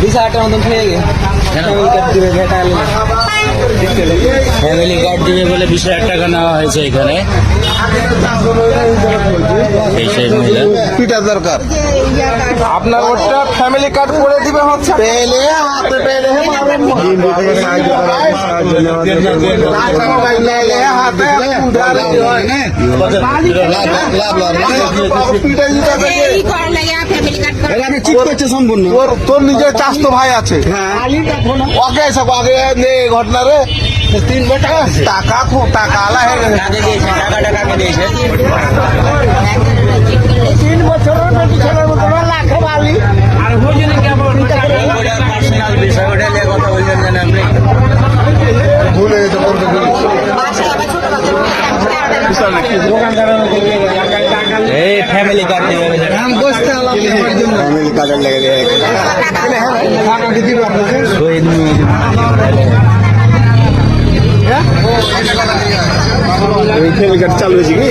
20,000 মতন খেয়ে গে family card দিবে বলে 20,000 টাকা নেওয়া হয়েছে এখানে। এই সেই মহিলা পিটা দরকার আপনার ওটা ফ্যামিলি কার্ড করে দিবে হচ্ছে পেলে হাতে পেলে আমি ঠিক করছে সম্পূর্ণ তোর নিজের চাস্তো ভাই আছে ওকে সব আগে ঘটনা রে টাকা খুব টাকা আলা হয়ে গেছে কাকে দিয়েছে টাকাটা কাকে দিয়েছে? 3 বছরের বেশি ছেলের মতো লাখে বালি পার্সোনাল বিষয় ওটা নিয়ে কথা বলছেন কেন আপনি? ভুলে গেছে বলতে এই ফ্যামিলি কার্ড দিবে বলে ফ্যামিলি কার্ডের লেগে দিয়ে শহীদ ফ্যামিলি কার্ড চালু হয়েছে কি